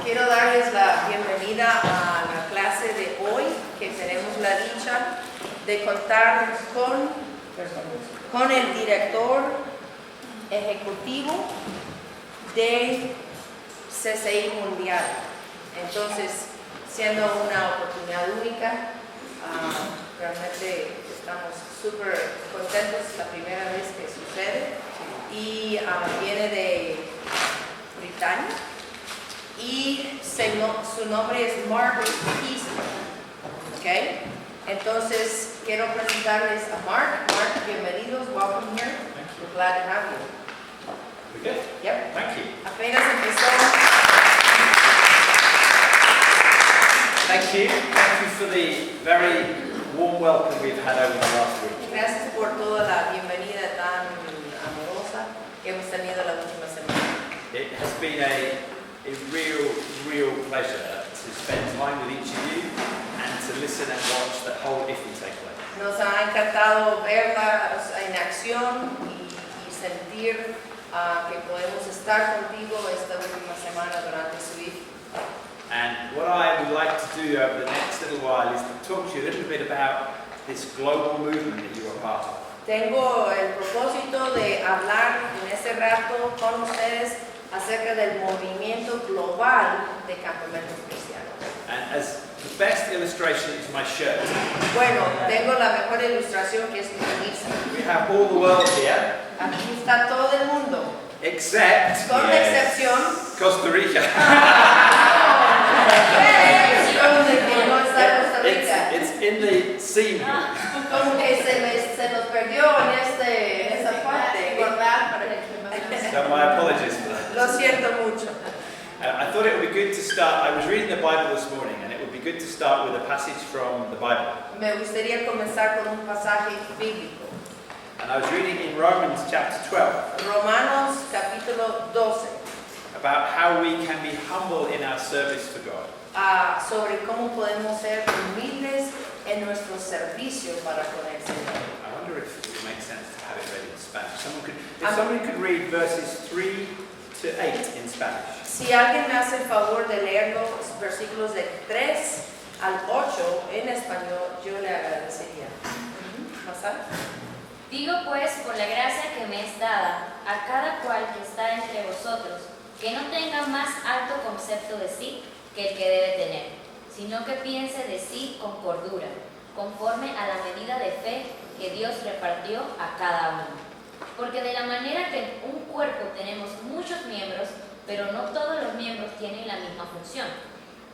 Quiero darles la bienvenida a la clase de hoy, que tenemos la dicha de contar con el director ejecutivo de CCI Mundial. Entonces, siendo una oportunidad única, realmente estamos súper contentos, es la primera vez que sucede, y viene de Britania, y su nombre es Heasman. ¿Okay? Entonces, quiero presentarles a Mark. Mark, bienvenidos, welcome here. We're glad to have you. We good? Yep. Thank you. Apenas empezó. Thank you. Thank you for the very warm welcome we've had over the last week. Gracias por toda la bienvenida tan amorosa que hemos tenido la última semana. It has been a real pleasure to spend time with each of you and to listen and watch the whole IFI take place. Nos ha encantado verla en acción y sentir que podemos estar contigo esta última semana durante su IFI. And what I would like to do over the next little while is to talk to you a little bit about this global movement that you are part of. Tengo el propósito de hablar en este rato con ustedes acerca del movimiento global de Campamentos Cristianos. And as the best illustration is my shirt. Bueno, tengo la mejor ilustración, que es mi camisa. We have all the world here. Aquí está todo el mundo, Except, con la excepción Costa Rica. de que no está Costa Rica. It's in the sea. Como que se nos perdió en esa parte. So my apologies for that. Lo siento mucho. I thought it would be good to start. I was reading the Bible this morning, and it would be good to start with a passage from the Bible. Me gustaría comenzar con un pasaje bíblico. And I was reading in Romans chapter 12 Romanos capítulo 12. about how we can be humble in our service for God. Sobre cómo podemos ser humildes en nuestro servicio para con el Señor. I wonder if it would make sense to have it read in Spanish. If somebody could read verses 3 to 8 in Spanish. Si alguien me hace el favor de leer los versículos de 3 al 8 en español, yo le agradecería. ¿Pasar? Digo pues, por la gracia que me es dada, a cada cual que está entre vosotros, que no tenga más alto concepto de sí que el que debe tener, sino que piense de sí con cordura, conforme a la medida de fe que Dios repartió a cada uno. Porque de la manera que en un cuerpo tenemos muchos miembros, pero no todos los miembros tienen la misma función.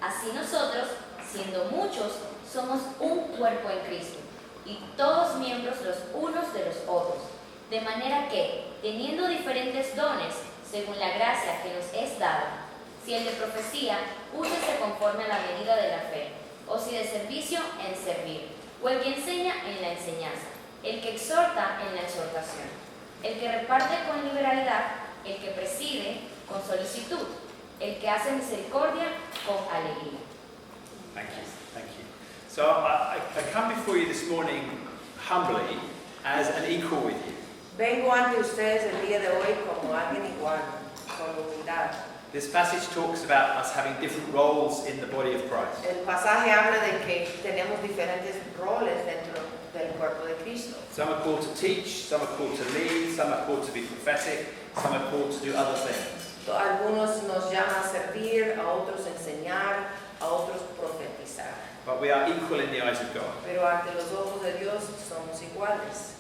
Así nosotros, siendo muchos, somos un cuerpo en Cristo, y todos miembros los unos de los otros. De manera que, teniendo diferentes dones, según la gracia que nos es dada, si el de profecía, úsese conforme a la medida de la fe, o si de servicio, en servir, o el que enseña, en la enseñanza, el que exhorta, en la exhortación, el que reparte con liberalidad, el que preside, con solicitud, el que hace misericordia, con alegría. Thank you. Thank you. So I come before you this morning humbly as an equal with you. Vengo ante ustedes el día de hoy como alguien igual, con humildad. This passage talks about us having different roles in the body of Christ. El pasaje habla de que tenemos diferentes roles dentro del cuerpo de Cristo. Some are called to teach, some are called to lead, some are called to be prophetic, some are called to do other things. Algunos nos llaman a servir, a otros enseñar, a otros profetizar. But we are equal in the eyes of God. Pero ante los ojos de Dios somos iguales.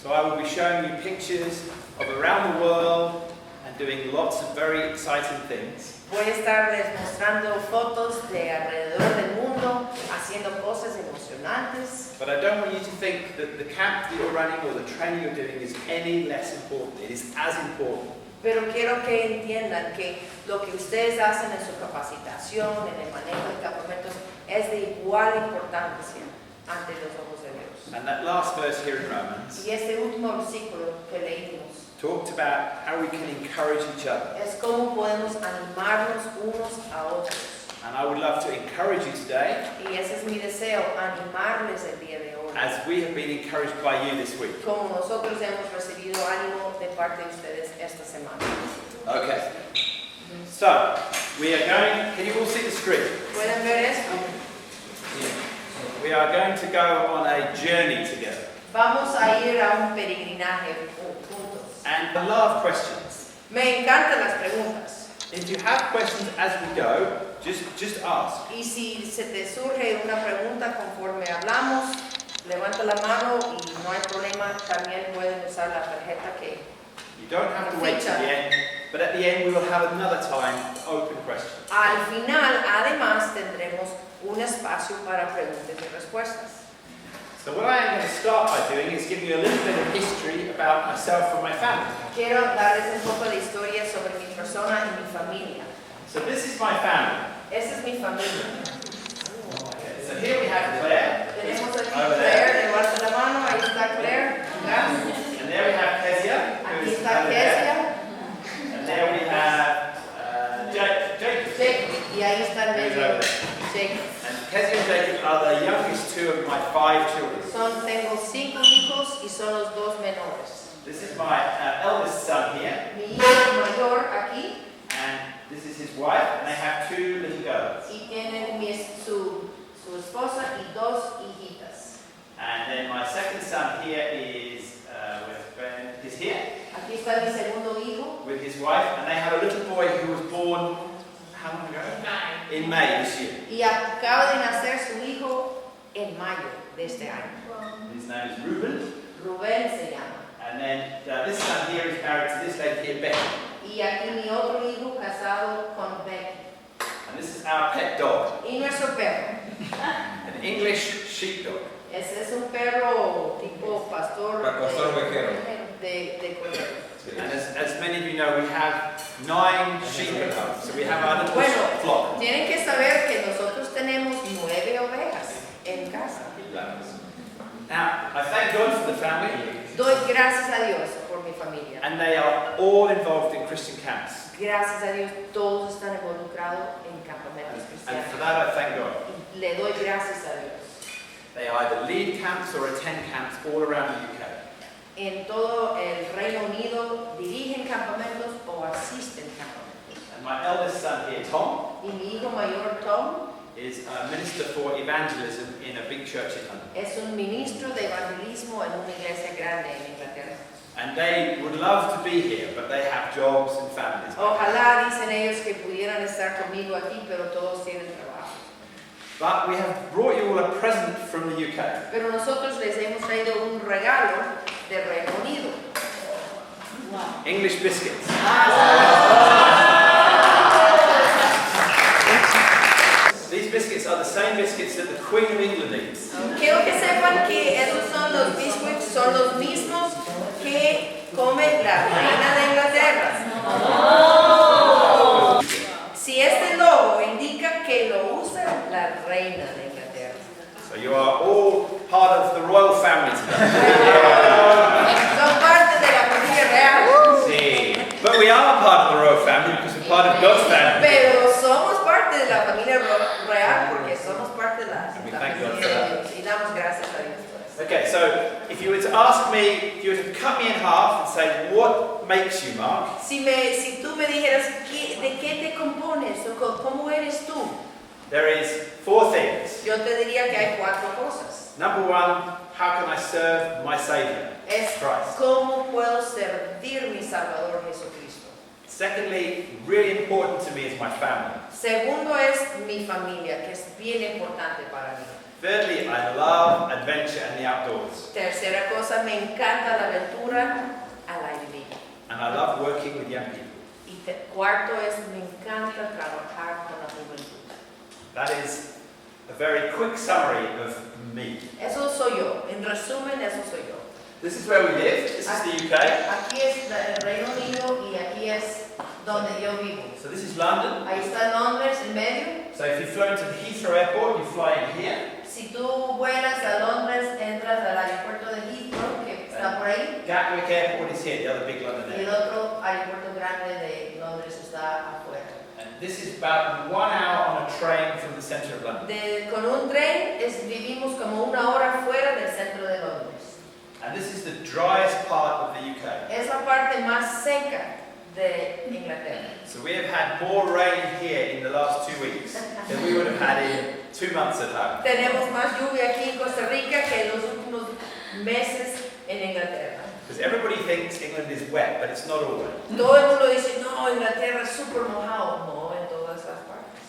So I will be showing you pictures of around the world and doing lots of very exciting things. Voy a estarles mostrando fotos de alrededor del mundo, haciendo cosas emocionantes. But I don't want you to think that the camp that you're running or the training you're doing is any less important. It is as important. Pero quiero que entiendan que lo que ustedes hacen en su capacitación, en el manejo de campamentos, es de igual importancia ante los ojos de Dios. And that last verse here in Romans Y este último versículo que leímos talked about how we can encourage each other. es cómo podemos animarnos unos a otros. And I would love to encourage you today, Y ese es mi deseo, animarles el día de hoy. as we have been encouraged by you this week. Como nosotros hemos recibido ánimo de parte de ustedes esta semana. Okay. So, We are going, can you all see the screen? ¿Pueden ver esto? We are going to go on a journey together. Vamos a ir a un peregrinaje juntos. And I love questions. Me encantan las preguntas. If you have questions as we go, just ask. Y si se te surge una pregunta conforme hablamos, levanta la mano y no hay problema. También pueden usar la tarjeta que... You don't have to wait till the end, but at the end we will have another time to open questions. Al final, además, tendremos un espacio para preguntas y respuestas. So what I am going to start by doing is giving you a little bit of history about myself and my family. Quiero darles un poco de historia sobre mi persona y mi familia. So this is my family. Esa es mi familia. Okay, so here we have Claire. Tenemos aquí Over Claire, there. levanta la mano, ahí está Claire. And there we have Kezia, who Aquí is está over there. Kezia. And there we have Jacob. Jacob, y ahí está en Who's medio over there. Jacob. And Kezia and Jacob are the youngest two of my 5 children. Tengo 5 hijos y son los 2 menores. This is my eldest son here, Mi hijo mayor aquí and this is his wife, and they have 2 little girls. y tienen su esposa y 2 hijitas. And then my second son here is is here Aquí está mi segundo hijo with his wife, and they have a little boy who was born how long ago? In May this year. y acaba de nacer su hijo en mayo de este año. His name is Ruben. Rubén se llama. And then this son here is married to this lady here, Becky. Y aquí mi otro hijo casado con Becky. And this is our pet dog, Y nuestro perro. an English sheepdog. Ese es un perro tipo pastor ovejero. de cordero. And as many of you know, we have 9 sheep at home. So we have our little Bueno, flock. tienen que saber que nosotros tenemos 9 ovejas en casa. Now, I thank God for the family, Doy gracias a Dios por mi familia. and they are all involved in Christian camps. Gracias a Dios todos están involucrados en campamentos And for cristianos. that, I thank God. Y le doy gracias a Dios. They either lead camps or attend camps all around the UK. En todo el Reino Unido dirigen campamentos o asisten campamentos. And my eldest son here, Tom, Y mi hijo mayor Tom is a minister for evangelism in a big church in London. es un ministro de evangelismo en una iglesia grande en Inglaterra. And they would love to be here, but they have jobs and families. Ojalá, dicen ellos, que pudieran estar conmigo aquí, pero todos tienen trabajo. But we have brought you all a present from the UK. Pero nosotros les hemos traído un regalo del Reino Unido. English biscuits. These biscuits are the same biscuits that the Queen of England eats. Quiero que sepan que esos son los biscuits, son los mismos que come la reina de Inglaterra. Si este logo indica que lo usa la reina de Inglaterra. So you are all part of the royal family today. Son parte de la familia real. See, but we are part of the royal family because we're part of God's family. Pero somos parte de la familia real porque somos parte de la We familia thank God de for that. Dios. Y damos gracias a Dios por eso. Okay, so if you were to ask me, if you were to cut me in half and say, what makes you, Mark? Si tú me dijeras de qué te compones o cómo eres tú, There is 4 things. yo te diría que hay 4 cosas. Number 1, how can I serve my Savior, Es Christ? cómo puedo servir mi Salvador Jesucristo. Secondly, really important to me is my family. Segundo es mi familia, que es bien importante para mí. Thirdly, I love adventure and the outdoors. Tercera cosa, me encanta la aventura al aire libre. And I love working with young people. Y cuarto es, me encanta trabajar con la juventud. That is a very quick summary of me. Eso soy yo. En resumen, eso soy yo. This is where we live. This is the UK. Aquí es el Reino Unido y aquí es donde yo vivo. So this is London. Ahí está Londres en medio. So if you fly into the Heathrow Airport, you fly in here. Si tú vuelas a Londres, entras al aeropuerto de Heathrow, que está por ahí. Gatwick Airport is here, the other big London Y el airport. otro aeropuerto grande de Londres está afuera. And this is about 1 hour on a train from the centre of London. Con un tren vivimos como 1 hora fuera del centro de Londres. And this is the driest part of the UK. Es la parte más seca de Inglaterra. So we have had more rain here in the last 2 weeks than we would have had in 2 months at home. Tenemos más lluvia aquí en Costa Rica que en los últimos meses en Inglaterra. Because everybody thinks England is wet, but it's not always. Todo el mundo dice, no, Inglaterra es súper mojado. No, en todas las partes.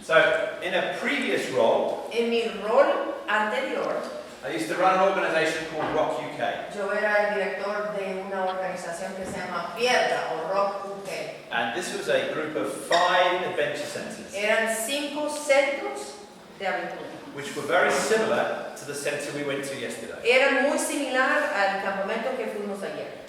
So in a previous role, En mi rol anterior, I used to run an organization called Rock UK. yo era el director de una organización que se llama Piedra o Rock UK. And this was a group of 5 adventure centers, Eran 5 centros de aventura. which were very similar to the center we went to yesterday. Era muy similar al campamento que fuimos ayer.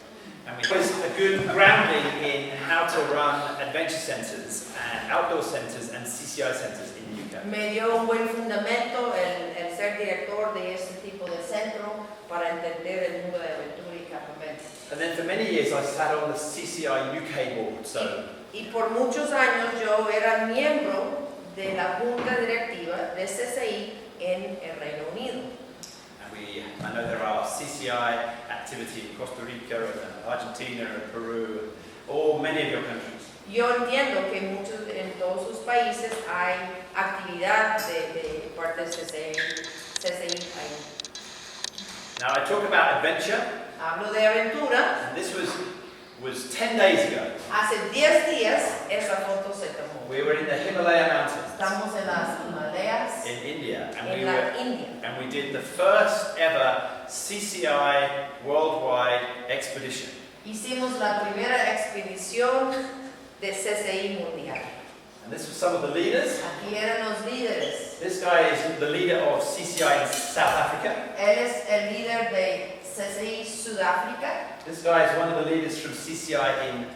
And it was a good grounding in how to run adventure centers and outdoor centers and CCI centers in the UK. Me dio un buen fundamento el ser director de este tipo de centro para entender el mundo de aventura y campamento. And then for many years I sat on the CCI UK board. So Y por muchos años yo era miembro de la junta directiva de CCI en el Reino Unido. I know there are CCI activity in Costa Rica and Argentina and Peru, or many of your countries. Yo entiendo que en todos sus países hay actividad de parte de CCI ahí. Now I talk about adventure, Hablo de aventura. and this was 10 days ago. Hace 10 días esa foto se tomó. We were in the Himalaya mountains Estamos en las Himalayas, in India, and en we la were India. and we did the first ever CCI worldwide expedition. Hicimos la primera expedición de CCI Mundial. And this was some of the leaders. Aquí eran los líderes. This guy is the leader of CCI in South Africa. Él es el líder de CCI Sudáfrica. This guy is one of the leaders from CCI in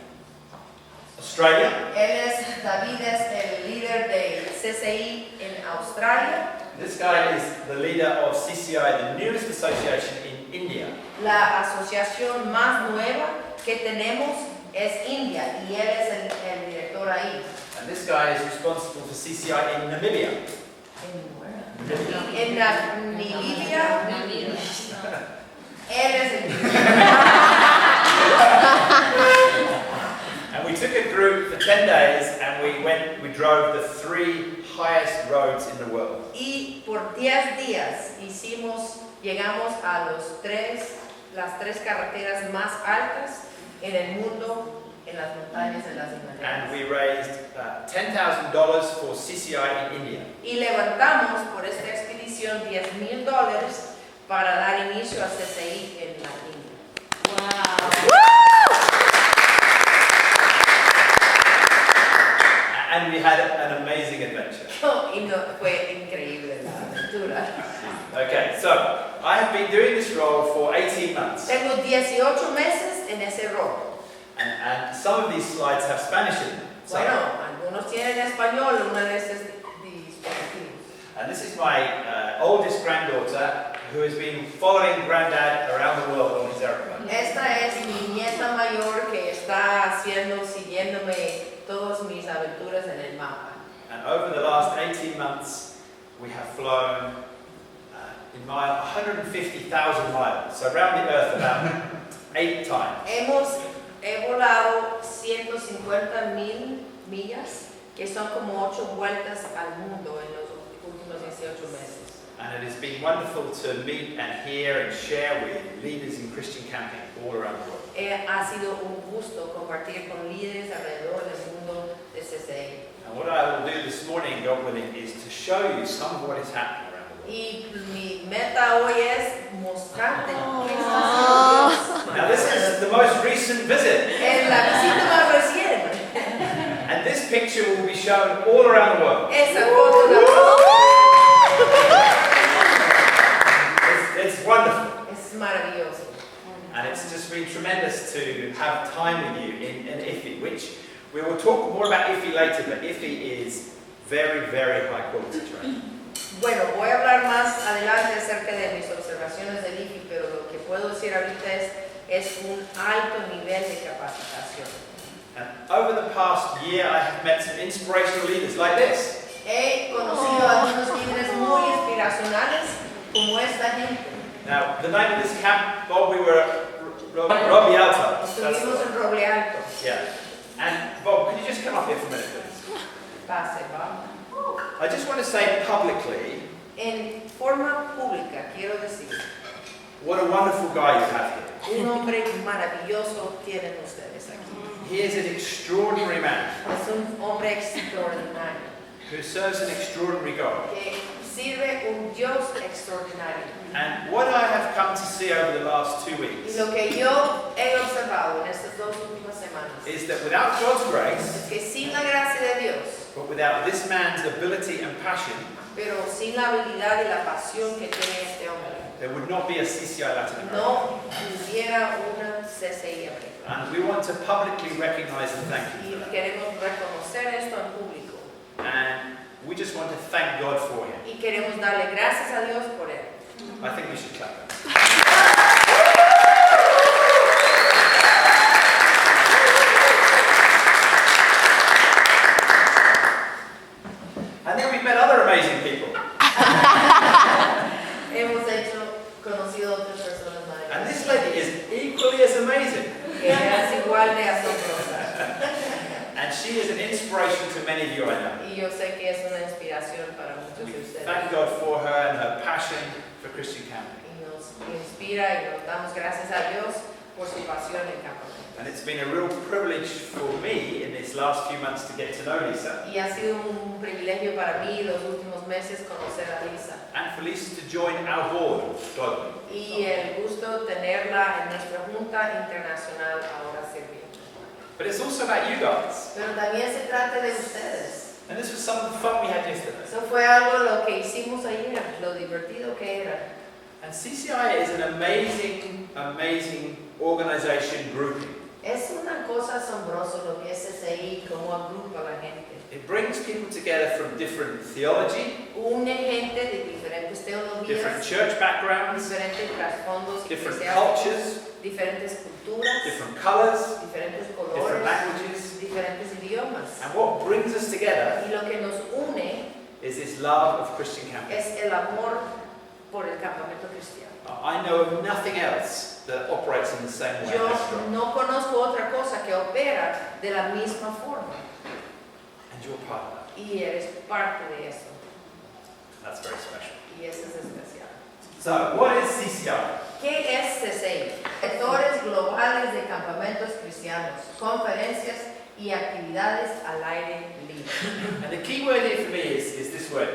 Australia. Él es David, es el líder de CCI en Australia. This guy is the leader of CCI, the newest association in India. La asociación más nueva que tenemos es India y él es el director ahí. And this guy is responsible for CCI in Namibia. En la Namibia, él es el And we took a group for 10 days and we drove the 3 highest roads in the world. Y por 10 días llegamos a las 3 carreteras más altas en el mundo, en las montañas de las And Himalayas. we raised $10,000 for CCI in India. Y levantamos por esta expedición $10,000 para dar inicio a CCI en la India. Wow. And we had an amazing adventure. Y fue increíble la aventura. Okay, so I have been doing this role for 18 months. Tengo 18 meses en ese rol. And some of these slides have Spanish in them. So, Bueno, algunos tienen español, una de esas dispositivos. and this is my oldest granddaughter who has been following Granddad around the world on his aeroplane. Esta es mi nieta mayor que está siguiéndome todas mis aventuras en el mapa. And over the last 18 months, we have flown in 150,000 miles, so around the Earth about 8 times. He volado 150,000 millas, que son como 8 vueltas al mundo en los últimos 18 meses. And it has been wonderful to meet and hear and share with leaders in Christian camping all around the world. Ha sido un gusto compartir con líderes alrededor del mundo de CCI. And what I will do this morning, God willing, is to show you some of what is happening around the world. Y mi meta hoy es mostrarte qué está haciendo Dios. Now this is the most recent visit. En la visita más recién. And this picture will be shown all around the world. Esa foto It's wonderful. es maravilloso. And it's just been tremendous to have time with you in IFI, which we will talk more about IFI later, but IFI is very, very high quality training. Bueno, voy a hablar más adelante acerca de mis observaciones del IFI, pero lo que puedo decir ahorita es un alto nivel de capacitación. And over the past year, I have met some inspirational leaders like this. He conocido a algunos líderes muy inspiracionales como esta gente. Now, the name of this camp, Bob, we were Robbie Alto. Estuvimos en Roble Alto. Yeah. And Bob, can you just come up here for a minute, please? Pase, Bob. I just want to say publicly En forma pública, quiero decir, what a wonderful guy you have here. un hombre maravilloso tienen ustedes aquí. He is an extraordinary man Es un hombre extraordinario, who serves an extraordinary God. que sirve un Dios extraordinario. And what I have come to see over the last 2 Y weeks lo que yo he observado en estas 2 últimas semanas is that without God's es grace, que sin la gracia de Dios, but without this man's ability and passion, pero sin la habilidad y la pasión que tiene este hombre, there would not be a cci-latin America. no hubiera una CCI América. And we want to publicly recognize and thank Y you for that. queremos reconocer esto en público. And we just want to thank God for him. Y queremos darle gracias a Dios por él. I think we should clap him. And then we've met other amazing people. Hemos conocido otras personas And this maravillosas. lady is equally as amazing. Ella es igual de asombrosa. And she is an inspiration to many of you, I know. Y yo sé que es una inspiración para muchos We de ustedes. thank God for her and her passion for Christian camping. Y nos inspira y nos damos gracias a Dios por su pasión en Campamentos. And it's been a real privilege for me in these last few months to get to know Lisa. Y ha sido un privilegio para mí los últimos meses conocer a Lisa. And for Lisa to join our board globally. Y el gusto tenerla en nuestra Junta Internacional ahora sirviendo. But it's also about you guys. Pero también se trata de ustedes. And this was some of the fun we had yesterday. Eso fue algo lo que hicimos ayer, lo divertido que era. And CCI is an amazing, amazing organization grouping. Es una cosa asombrosa lo que es CCI, cómo agrupa a la gente. It brings people together from different theology, Une gente de diferentes different teologías, church backgrounds, diferentes trasfondos different eclesiásticos, cultures, diferentes culturas, different colors, diferentes different colores, languages. diferentes idiomas. And what brings us together Y lo que nos une is this love of Christian camping. es el amor por el campamento cristiano. I know of nothing else that operates in the same way. Yo as strong. no conozco otra cosa que opera de la misma forma. And you're part of that. Y eres parte de eso. That's very special. Y eso es especial. So, what is CCI? ¿Qué es CCI? Sectores globales de campamentos cristianos, conferencias y actividades al aire libre. And the key word here for me is this word,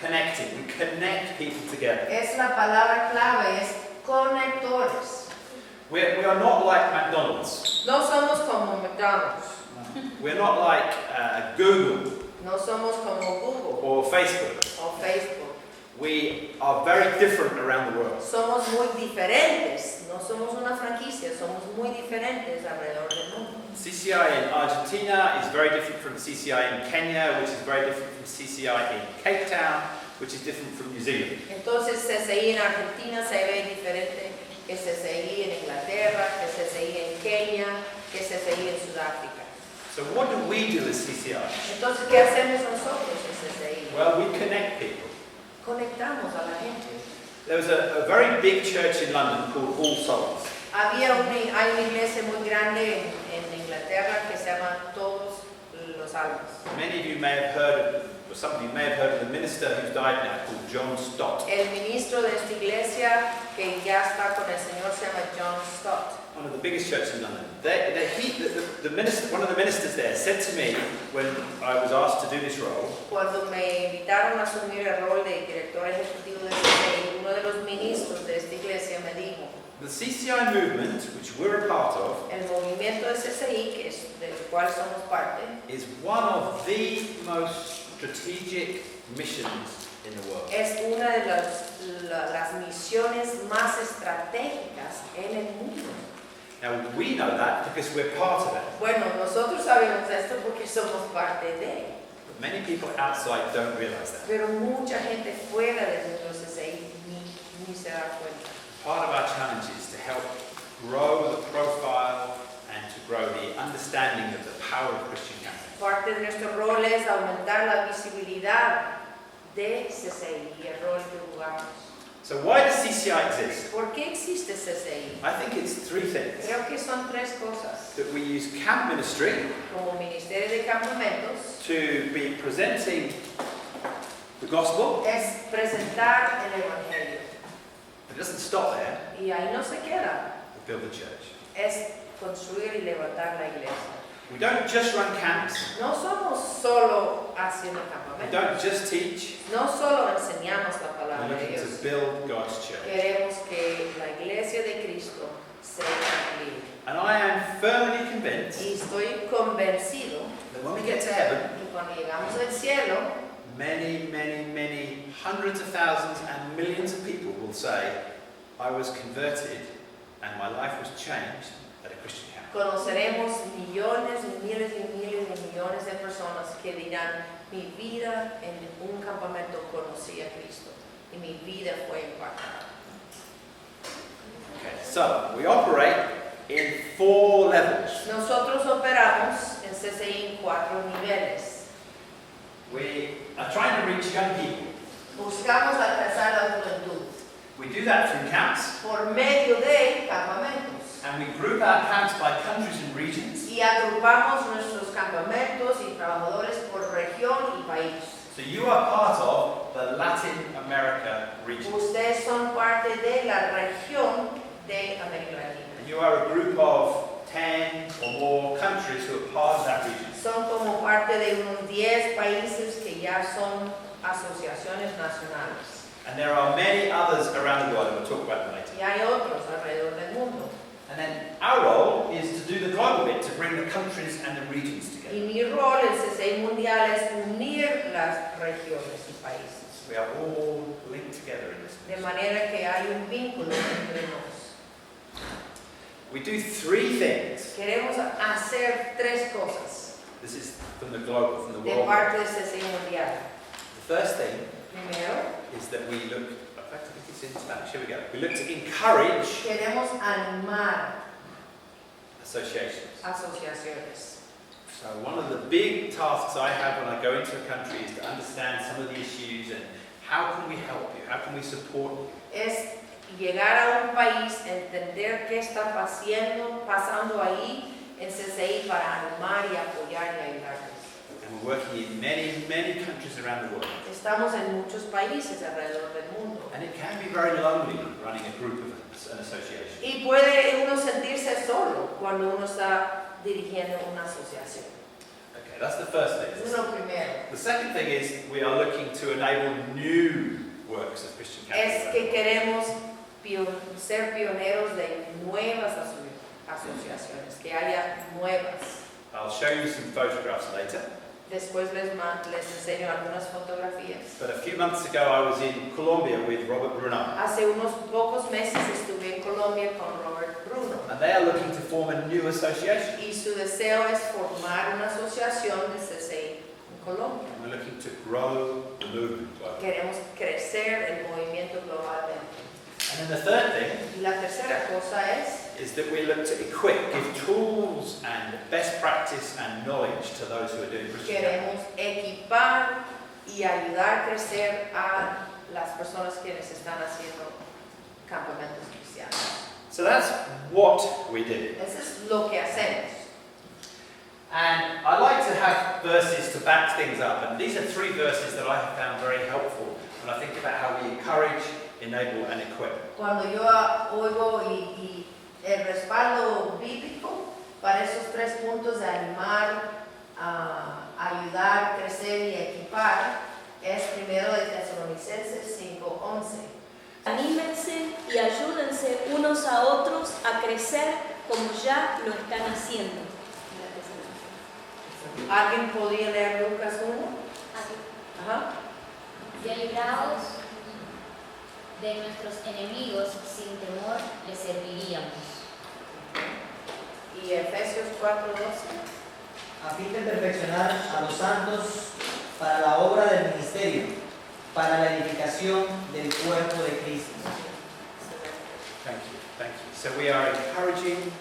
connecting. We connect people together. Es la palabra clave, es conectores. We are not like McDonald's. No somos como McDonald's, We're not like Google no somos como Google or Facebook. o Facebook. We are very different around the world. Somos muy diferentes, no somos una franquicia, somos muy diferentes alrededor del mundo. CCI in Argentina is very different from CCI in Kenya, which is very different from CCI in Cape Town, which is different from New Zealand. Entonces CCI en Argentina se ve diferente que CCI en Inglaterra, que CCI en Kenia, que CCI en Sudáfrica. So what do we do as CCI? Entonces, ¿qué hacemos nosotros en CCI? Well, we connect people. Conectamos a la gente. There was a very big church in London called All Souls. Hay una iglesia muy grande en Inglaterra que se llama Todos los Almas. Many of you may have heard, or some of you may have heard of the minister who's died now called John Stott. El ministro de esta iglesia que ya está con el Señor se llama John Stott. One of the biggest churches in London. The minister, one of the ministers there said to me when I was asked to do this role, Cuando me invitaron a asumir el rol de director ejecutivo de CCI, uno de los ministros de esta iglesia me dijo, the CCI movement, which we're a part of, el movimiento de CCI, que es del cual somos parte, is one of the most strategic missions in the world. es una de las misiones más estratégicas en el mundo. Now we know that because we're part of it. Bueno, nosotros sabemos esto porque somos parte de, But many people outside don't realize that. pero mucha gente fuera de nuestro CCI ni se da cuenta. Part of our challenge is to help grow the profile and to grow the understanding of the power of Christian camping. Parte de nuestro rol es aumentar la visibilidad de CCI y el rol que jugamos. So why does CCI exist? ¿Por qué existe CCI? I think it's three things. Creo que son tres cosas. That we use camp ministry Como Ministerio de Campamentos, to be presenting the gospel. es presentar el Evangelio. It doesn't stop there. Y ahí no se queda. We build the church. Es construir y levantar la iglesia. We don't just run camps. No somos solo haciendo We campamentos. don't just teach. No solo enseñamos la We're palabra de looking Dios. to build God's church. Queremos que la iglesia de Cristo sea libre. And I am firmly convinced Y estoy convencido that when we get to heaven, que cuando llegamos al cielo, many hundreds of thousands and millions of people will say, I was converted and my life was changed at a Christian camp. conoceremos millones y miles y miles y millones de personas que dirán, mi vida en un campamento conocí a Cristo y mi vida fue impactada. Okay, so we operate in 4 levels. Nosotros operamos en CCI en 4 niveles. We are trying to reach young people. Buscamos alcanzar la juventud We do that through camps, por medio de campamentos. and we group our camps by countries and regions. Y agrupamos nuestros campamentos y trabajadores por región y país. So you are part of the Latin America region. Ustedes son parte de la región de América Latina. And you are a group of 10 or more countries who are part of that region. Son como parte de unos 10 países que ya son asociaciones nacionales. And there are many others around the world, and we'll talk about them later. Y hay otros alrededor del mundo. And then our role is to do the global bit, to bring the countries and the regions together. Y mi rol en cci-mundial es unir las regiones y países. We are all linked together in this. De manera que hay un vínculo entre nos. We do 3 things. Queremos hacer 3 cosas This is from the global, from the de world. parte de cci-mundial. The first thing Primero, is that we look, in fact, I think it's in Spanish, here we go. We look to encourage queremos animar associations. asociaciones. So one of the big tasks I have when I go into a country is to understand some of the issues and how can we help you, how can we support you. Es llegar a un país, entender qué está pasando ahí en CCI para animar y apoyar y ayudarles. And we're working in many countries around the world. Estamos en muchos países alrededor del mundo. And it can be very lonely running a group of an association. Y puede uno sentirse solo cuando uno está dirigiendo una asociación. Okay, that's the first Eso es thing. lo primero. The second thing is we are looking to enable new works of Christian Es campus. que queremos ser pioneros de nuevas asociaciones, que haya nuevas. I'll show you some photographs later. Después les enseño algunas fotografías. But a few months ago I was in Colombia with Robert Bruno. Hace unos pocos meses estuve en Colombia con Robert Bruno. And they are looking to form a new association. Y su deseo es formar una asociación de CCI en Colombia. And we're looking to grow the movement globally. Queremos crecer el movimiento globalmente. And then the third thing Y la tercera cosa is that we look to equip, give tools and best practice and knowledge to those who are doing Christian campus. queremos equipar y ayudar a crecer a las personas quienes están haciendo campamentos cristianos. So that's what we do. Eso es lo que hacemos. And I like to have verses to back things up. And these are 3 verses that I have found very helpful when I think about how we encourage, enable and equip. Cuando yo oigo y el respaldo bíblico para esos 3 puntos de animar, ayudar, crecer y equipar es primero de Tesalonicenses 5:11. Anímense y ayúdense unos a otros a crecer como ya lo están haciendo. ¿Alguien podría leer Lucas 1? Ajá. Y libraos de nuestros enemigos, sin temor les serviríamos. Y Efesios 4:12. a fin de perfeccionar a los santos para la obra del ministerio, para la edificación del cuerpo de Cristo. Thank you, thank you. So we are encouraging,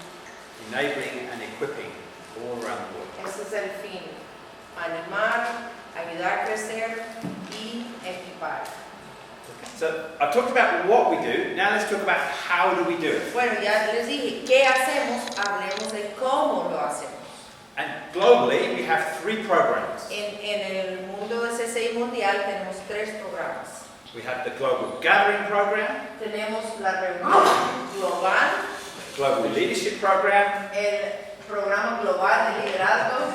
enabling and equipping all around the world. Ese es el fin. Animar, ayudar a crecer y equipar. So I've talked about what we do, now let's talk about how do we do it. Bueno, ya les dije, ¿qué hacemos? Hablemos de cómo lo hacemos. And globally, we have 3 programs. En el mundo de CCI Mundial tenemos 3 programas. We have the Global Gathering Program, Tenemos la reunión global, Global Leadership Program, el programa global de liderazgo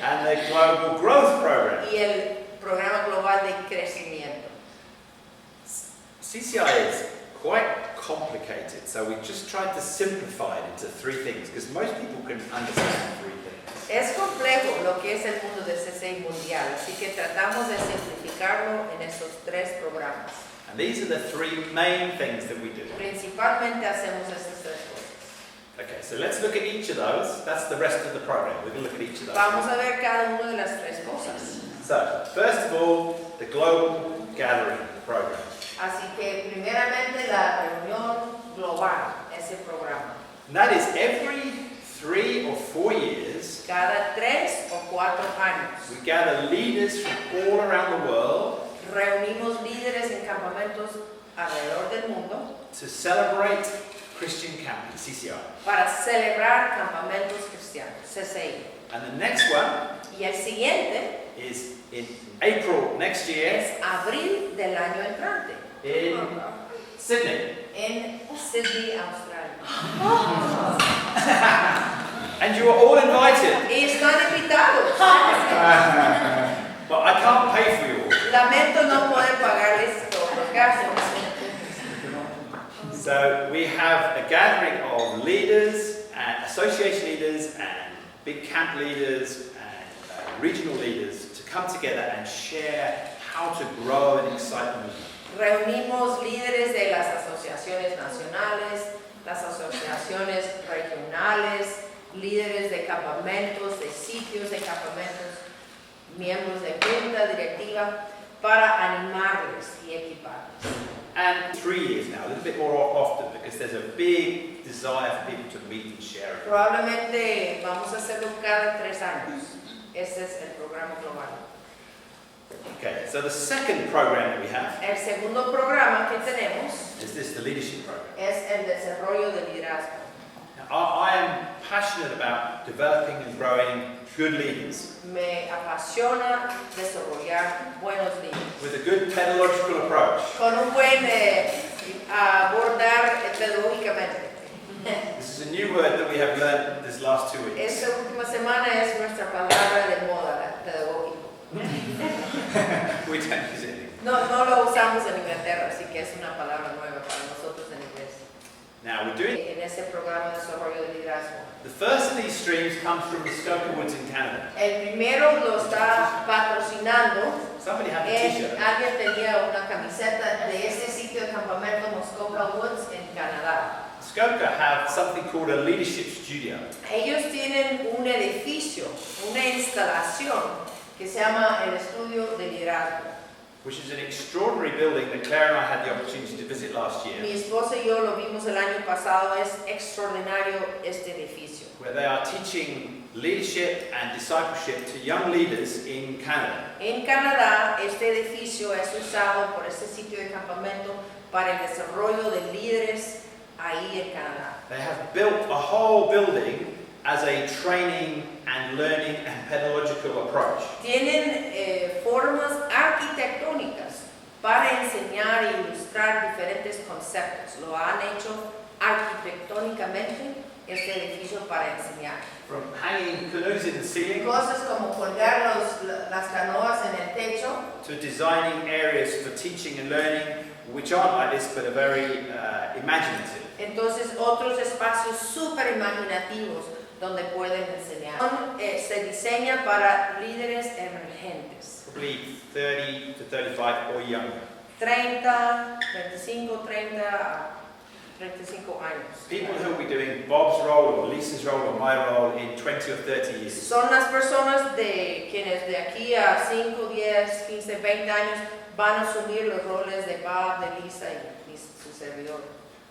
and the Global Growth Program. y el programa global de crecimiento. CCI is quite complicated, so we just tried to simplify it into 3 things, because most people can understand 3 things. Es complejo lo que es el mundo de CCI Mundial, así que tratamos de simplificarlo en estos 3 programas. And these are the 3 main things that we do. Principalmente hacemos estas 3 cosas. Okay, so let's look at each of those. That's the rest of the program. We're going to look at each of those. Vamos a ver cada una de las 3 cosas. So, first of all, the Global Gathering Program. Así que primeramente la reunión global, ese programa. And that is every 3 or 4 years, Cada 3 o 4 años we gather leaders from all around the world reunimos líderes en campamentos alrededor del mundo to celebrate Christian camping, CCI. para celebrar campamentos cristianos, CCI. And the next one Y el siguiente is in April next year es abril del año entrante in Sydney. en Sydney, Australia. And you are all invited. Y están invitados. But I can't pay for you all. Lamento no poder pagarles todos los gastos. So we have a gathering of leaders, and association leaders, and big camp leaders, and regional leaders to come together and share how to grow and excite the movement. Reunimos líderes de las asociaciones nacionales, las asociaciones regionales, líderes de campamentos, de sitios de campamentos, miembros de junta directiva, para animarles y equiparles. And 3 years now, a little bit more often, because there's a big desire for people to meet and share. Probablemente vamos a hacerlo cada 3 años. Ese es el programa global. Okay, so the second program that we have El segundo programa que tenemos is this, the leadership program. es el desarrollo de liderazgo. Now, I am passionate about developing and growing good leaders Me apasiona desarrollar buenos líderes. with a good pedagogical approach. Con un buen abordar pedagógicamente. This is a new word that we have learned this last 2 weeks. Esta última semana es nuestra palabra de moda, pedagógico. We don't use it anymore. No lo usamos en Inglaterra, así que es una palabra nueva para nosotros en inglés. Now we're doing En ese programa de desarrollo de liderazgo. the first of these streams comes from the Muskoka Woods in Canada. El primero lo está patrocinando. Somebody had a t-shirt. Alguien tenía una camiseta de ese sitio de campamento Muskoka Woods en Canadá. Muskoka have something called a leadership studio. Ellos tienen un edificio, una instalación que se llama el Estudio de Liderazgo. Which is an extraordinary building that Claire and I had the opportunity to visit last year, Mi esposa y yo lo vimos el año pasado, es extraordinario este edificio. where they are teaching leadership and discipleship to young leaders in Canada. En Canadá, este edificio es usado por este sitio de campamento para el desarrollo de líderes ahí en Canadá. They have built a whole building as a training and learning and pedagogical approach. Tienen formas arquitectónicas para enseñar e ilustrar diferentes conceptos. Lo han hecho arquitectónicamente este edificio para enseñar. From hanging canoes in the ceiling Cosas como colgar las canoas en el techo, to designing areas for teaching and learning which aren't like this but are very imaginative. entonces otros espacios súper imaginativos donde pueden enseñar. Se diseña para líderes emergentes. Probably 30 to 35 or younger. 30, 25, 30 a 35 años. People who will be doing Bob's role or Lisa's role or my role in 20 or 30 years. Son las personas de quienes de aquí a 5, 10, 15, 20 años van a asumir los roles de Bob, de Lisa y su servidor.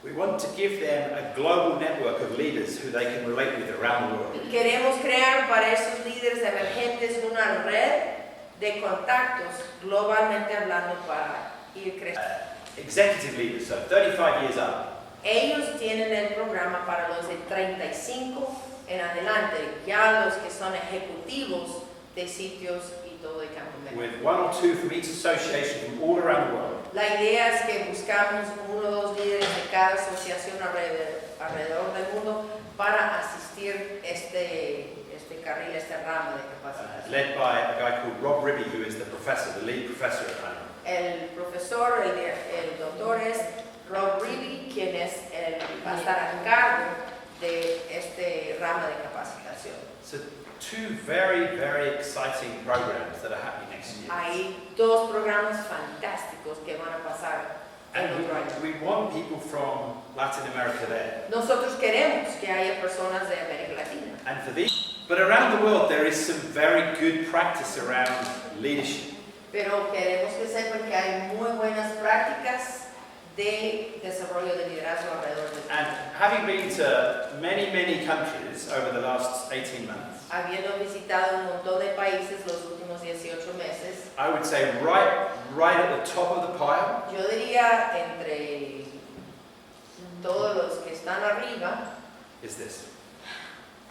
We want to give them a global network of leaders who they can relate with around the world. Queremos crear para esos líderes emergentes una red de contactos globalmente hablando para ir creciendo. Executive leaders, so 35 years up. Ellos tienen el programa para los de 35 en adelante, ya los que son ejecutivos de sitios y todo el campamento. With one or two from each association from all around the world. La idea es que buscamos 1 o 2 líderes de cada asociación alrededor del mundo para asistir este carril, esta rama de capacitación. Led by a guy called Rob Ribby, who is the professor, the lead professor at Panorama. El profesor, el doctor es Rob Ribby, quien va a estar a cargo de este rama de capacitación. So 2 very, very exciting programs that are happening next year. Hay 2 programas fantásticos que van a pasar en And otro año. we want people from Latin America there. Nosotros queremos que haya personas de América Latina. And for these, but around the world there is some very good practice around leadership. Pero queremos que sepan que hay muy buenas prácticas de desarrollo de liderazgo alrededor del mundo. And having been to many, many countries over the last 18 months, Habiendo visitado un montón de países los últimos 18 meses, I would say right at the top of the pile yo diría entre todos los que están arriba, is this.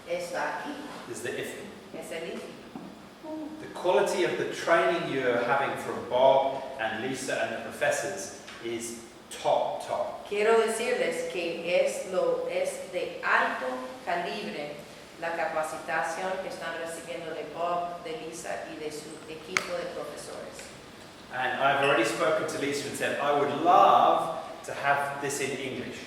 está aquí, Is the IFI. es el IFI. The quality of the training you're having from Bob and Lisa and the professors is top. Quiero decirles que es de alto calibre la capacitación que están recibiendo de Bob, de Lisa y de su equipo de profesores. And I've already spoken to Lisa and said, I would love to have this in English.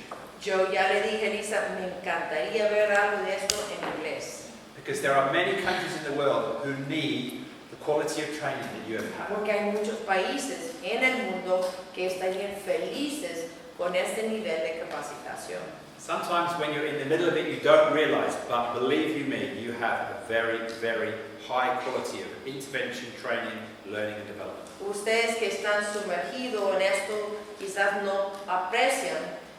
Yo ya le dije, Lisa, me encantaría ver algo de esto en inglés. Because there are many countries in the world who need the quality of training that you have had. Porque hay muchos países en el mundo que estarían felices con este nivel de capacitación. Sometimes when you're in the middle of it, you don't realize, but believe you me, you have a very, very high quality of intervention, training, learning and development. Ustedes que están sumergidos en esto quizás no aprecian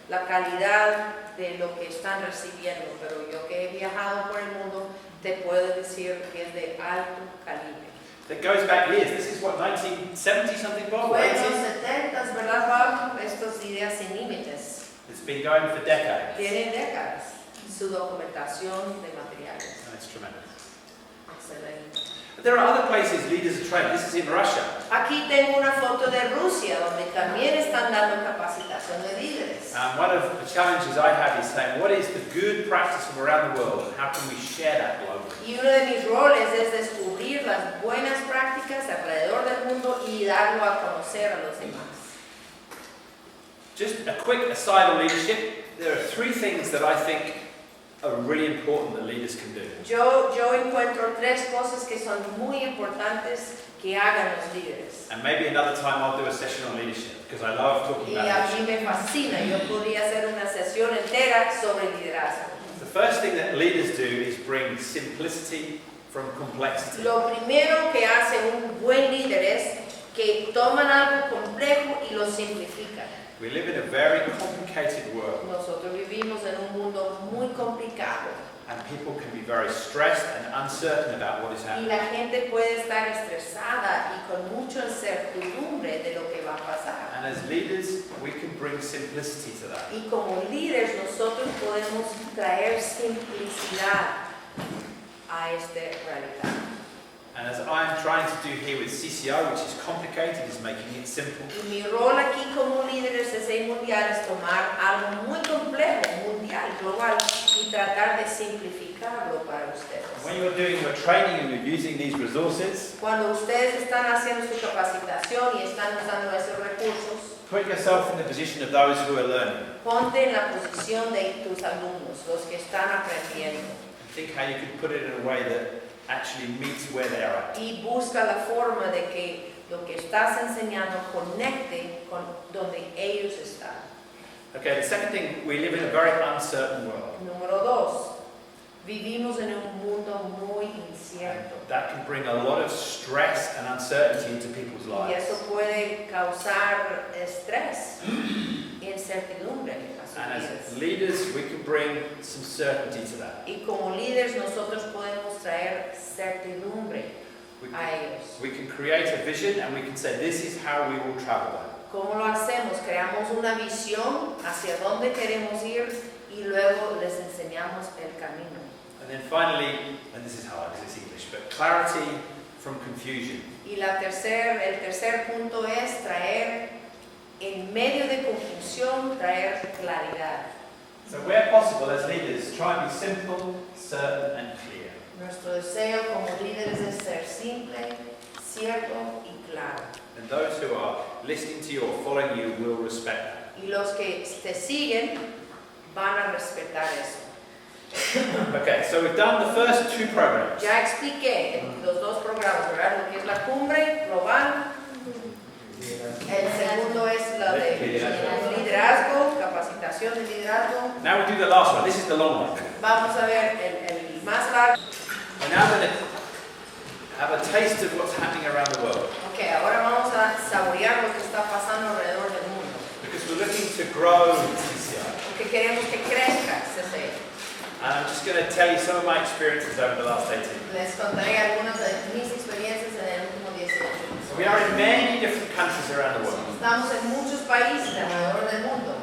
la calidad de lo que están recibiendo, pero yo que he viajado por el mundo te puedo decir que es de alto calibre. That goes back years. This is what, 1970 something, Bob? Fue en los 80s? 70s, ¿verdad, Bob? Estas ideas sin límites. It's been going for decades. Tienen décadas. Su documentación de materiales. And it's tremendous. Excelente. But there are other places leaders are trained. This is in Russia. Aquí tengo una foto de Rusia, donde también están dando capacitación de líderes. One of the challenges I have is saying, what is the good practice from around the world and how can we share that globally? Y uno de mis roles es descubrir las buenas prácticas alrededor del mundo y darlo a conocer a los demás. Just a quick aside on leadership. There are 3 things that I think are really important that leaders can do. Yo encuentro 3 cosas que son muy importantes que hagan los líderes. And maybe another time I'll do a session on leadership because I love talking Y about a mí leadership. me fascina, yo podría hacer una sesión entera sobre liderazgo. The first thing that leaders do is bring simplicity from complexity. Lo primero que hace un buen líder es que toman algo complejo y lo simplifican. We live in a very complicated world Nosotros vivimos en un mundo muy complicado and people can be very stressed and uncertain about what is y happening. la gente puede estar estresada y con mucha incertidumbre de lo que va a pasar. And as leaders, we can bring simplicity to that. Y como líderes nosotros podemos traer simplicidad a esta realidad. And as I'm trying to do here with CCI, which is complicated, is making it simple. Y mi rol aquí como líder de cci-mundial es tomar algo muy complejo, mundial, global, y tratar de simplificarlo para ustedes. When you're doing your training and you're using these resources, Cuando ustedes están haciendo su capacitación y están usando esos recursos, put yourself in the position of those who are learning. ponte en la posición de tus alumnos, los que están aprendiendo, And think how you can put it in a way that actually meets where they are at. y busca la forma de que lo que estás enseñando conecte con donde ellos están. Okay, the second thing, we live in a very uncertain world. Número 2, vivimos en un mundo muy incierto. That can bring a lot of stress and uncertainty into people's Y lives. eso puede causar estrés, incertidumbre a sus And vidas. as leaders, we can bring some certainty to that. Y como líderes nosotros podemos traer certidumbre a ellos. We can create a vision and we can say, this is how we will travel. ¿Cómo lo hacemos? Creamos una visión hacia dónde queremos ir y luego les enseñamos el camino. And then finally, and this is hard because it's English, but clarity from confusion. Y el tercer punto es traer, en medio de confusión, traer claridad. So where possible as leaders, try and be simple, certain and clear. Nuestro deseo como líderes es ser simple, cierto y claro. And those who are listening to you or following you will respect that. Y los que te siguen van a respetar eso. Okay, so we've done the first two programs. Ya expliqué en los dos programas, ¿verdad? Lo que es la cumbre global. El segundo es la de liderazgo, capacitación de liderazgo. Now we do the last one. This is the long one. Vamos a ver el más largo. We're now going to have a taste of what's happening around the world. Ok, ahora vamos a saborear lo que está pasando alrededor del mundo. Because we're looking to grow CCI. Porque queremos que crezca CCI. And I'm just going to tell you some of my experiences over the last 18 months. Les contaré algunas de mis experiencias en el último 18 años. We are in many different countries around the world. Estamos en muchos países alrededor del mundo.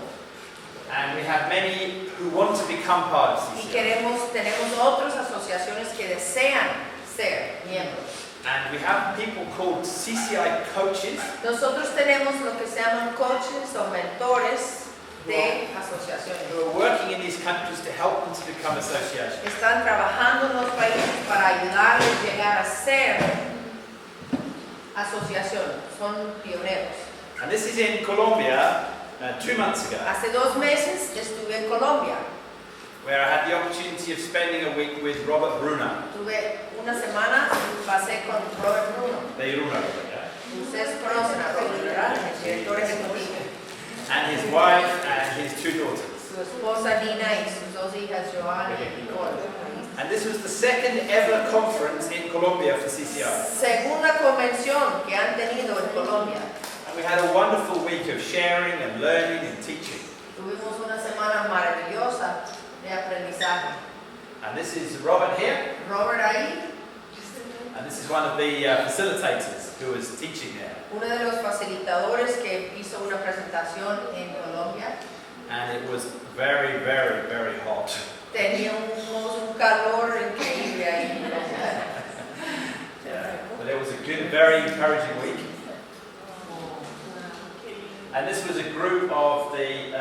And we have many who want to become part of Y CCI. tenemos otras asociaciones que desean ser miembros. And we have people called CCI coaches Nosotros tenemos lo que se llaman coaches o mentores de asociaciones. who are working in these countries to help them to become associations. Están trabajando en los países para ayudarles a llegar a ser asociaciones. Son pioneros. And this is in Colombia 2 months ago, Hace 2 meses estuve en Colombia. where I had the opportunity of spending a week with Robert Bruna. Tuve una semana, pasé con Robert Bruno. De Iruna, yeah? Ustedes conocen a Robert, ¿verdad? El director ejecutivo. And his wife and his 2 daughters. Su esposa Nina y sus 2 hijas, Joana y Nicole. And this was the second ever conference in Colombia for CCI. Segunda convención que han tenido en Colombia. And we had a wonderful week of sharing and learning and teaching. Tuvimos una semana maravillosa de aprendizaje. And this is Robert here, Robert ahí, and this is one of the facilitators who was teaching there. uno de los facilitadores que hizo una presentación en Colombia. And it was very, very, very hot. Teníamos un calor increíble ahí en Colombia. But it was a good, very encouraging week. And this was a group of the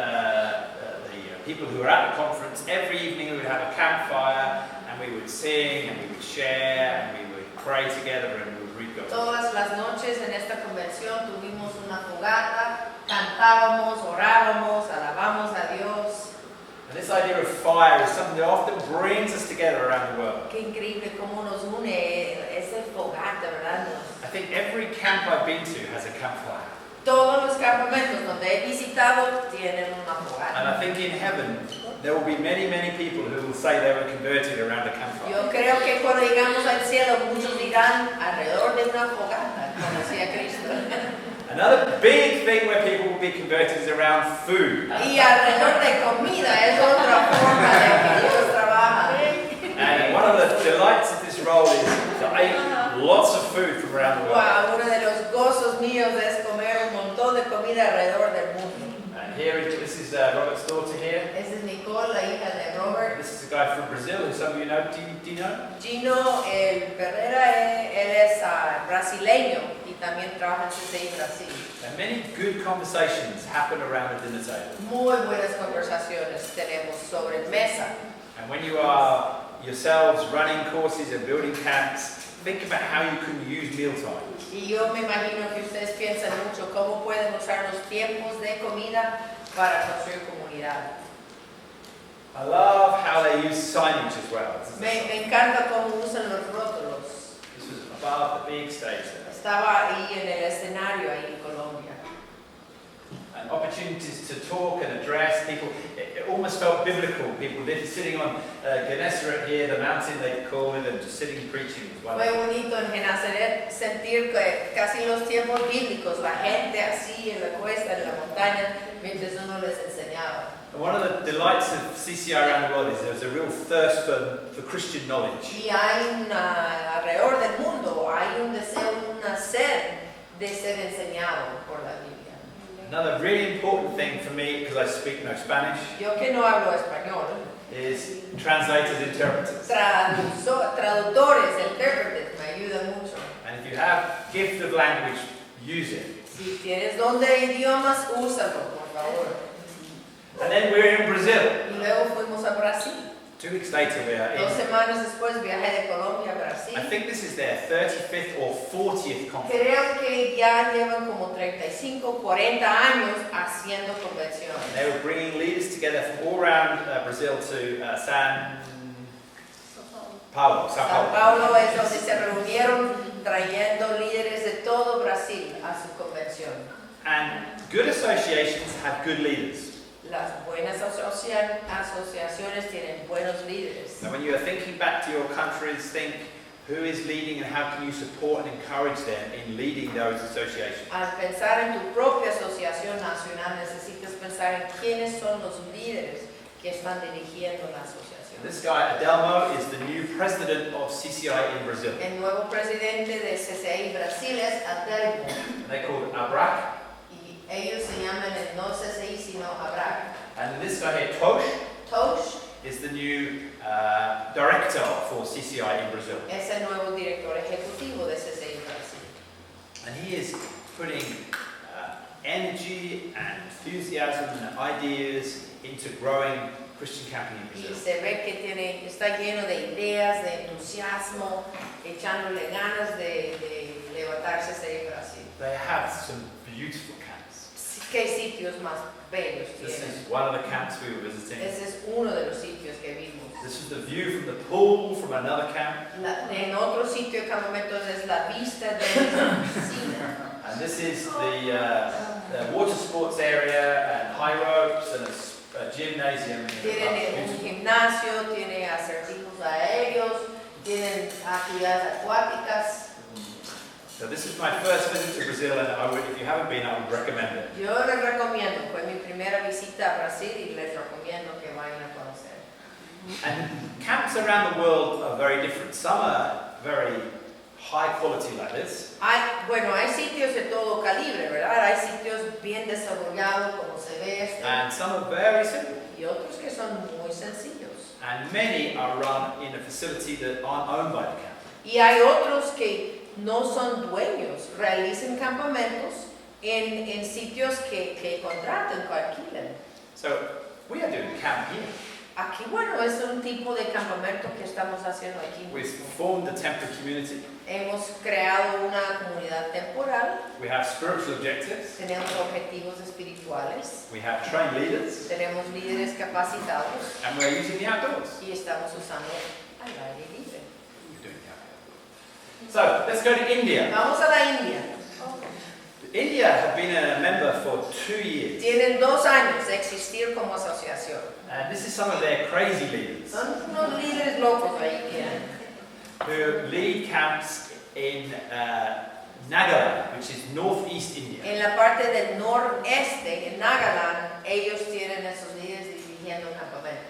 people who were at the conference. Every evening we would have a campfire and we would sing and we would share and we would pray together and we would read God's word. Todas las noches en esta convención tuvimos una fogata, cantábamos, orábamos, alabamos a Dios. And this idea of fire is something that often brings us together around the world. Qué increíble cómo nos une ese fogata, ¿verdad? I think every camp I've been to has a campfire. Todos los campamentos donde he visitado tienen una And fogata. I think in heaven there will be many, many people who will say they were converted around a campfire. Yo creo que cuando llegamos al cielo muchos dirán alrededor de una fogata, conocí a Cristo. Another big thing where people will be converted is around food. Y alrededor de comida es otra forma de que Dios trabaja. And one of the delights of this role is to eat lots of food from around the world. Wow, uno de los gozos míos es comer un montón de comida alrededor del mundo. And here, this is Robert's daughter here. Esa es Nicole, la hija de Robert. This is a guy from Brazil who some of you know. Do you know? Gino Herrera, él es brasileño y también trabaja en CCI Brasil. And many good conversations happen around the dinner table. Muy buenas conversaciones tenemos sobre mesa. And when you are yourselves running courses and building camps, think about how you can use mealtime. Y yo me imagino que ustedes piensan mucho cómo pueden usar los tiempos de comida para construir comunidad. I love how they use signage as well. Me encanta cómo usan los rótulos. This was above the big stage there. Estaba ahí en el escenario ahí en Colombia. and opportunities to talk and address people. It almost felt biblical. People sitting on Gennesaret here, the mountain they call it, and just sitting and preaching as well. Fue bonito en Genazaret sentir que casi en los tiempos bíblicos, la gente así en la cuesta, en la montaña, mientras uno les enseñaba. And one of the delights of CCI around the world is there's a real thirst for Christian knowledge. Y hay alrededor del mundo, hay un deseo, una sed de ser enseñado por la Biblia. Another really important thing for me, because I speak no Spanish, Yo que no hablo español, is translators, interpreters. traductores, intérpretes, me ayudan mucho. And if you have gift of language, use it. Si tienes don de idiomas, úsalo, por favor. And then we're in Brazil. Y luego fuimos a Brasil. 2 weeks later we are 2 in, semanas después viajé de Colombia a Brasil. I think this is their 35th or 40th conference. Creo que ya llevan como 35, 40 años haciendo convenciones. They were bringing leaders together from all around Brazil to Sao Paulo. Sao Paulo es donde se reunieron trayendo líderes de todo Brasil a su convención. And good associations have good leaders. Las buenas asociaciones tienen buenos líderes. So when you are thinking back to your countries, think who is leading and how can you support and encourage them in leading those associations. Al pensar en tu propia asociación nacional, necesitas pensar en quiénes son los líderes que están dirigiendo la asociación. This guy, Adelmo, is the new president of CCI in Brazil. El nuevo presidente de CCI Brasil es Adelmo. They call it Abrac. Y ellos se llaman el no CCI sino Abrac. And this guy here, Tosh, Tosh is the new director for CCI in Brazil. es el nuevo director ejecutivo de CCI Brasil. And he is putting energy and enthusiasm and ideas into growing Christian camping in Y Brazil. se ve que está lleno de ideas, de entusiasmo, echándole ganas de levantarse CCI Brasil. They have some beautiful camps. ¿Qué sitios más bellos This tienen? is one of the camps we were visiting. Ese es uno de los sitios que vimos. This is the view from the pool from another camp. En otro sitio de Campamentos es la vista de la piscina. And this is the water sports area and high ropes and a gymnasium. Tienen un gimnasio, tiene acertijos aéreos, tienen actividades acuáticas. So this is my first visit to Brazil, and if you haven't been, I would recommend it. Yo les recomiendo, fue mi primera visita a Brasil y les recomiendo que vayan a conocer. And camps around the world are very different. Some are very high quality like this. Hay sitios de todo calibre, ¿verdad? Hay sitios bien desarrollados como se ve este, And some are very simple. y otros que son muy sencillos. And many are run in a facility that aren't owned by the camp. Y hay otros que no son dueños, realizan campamentos en sitios que contratan, que alquilan. So we are doing camp here. Aquí, es un tipo de campamento que estamos haciendo aquí. We've formed a temporary community. Hemos creado una comunidad temporal, We have spiritual objectives. tenemos objetivos espirituales, We have trained leaders. tenemos líderes capacitados And we're using the outdoors. y estamos usando al aire libre. We're doing the outdoors. So let's go to India. Vamos a la India. India have been a member for 2 years. Tienen 2 años de existir como asociación. And this is some of their crazy leaders Son unos líderes locos ahí who lead camps in Nagaland, which is northeast India. en la parte del noreste, en Nagaland, ellos tienen esos líderes dirigiendo campamentos.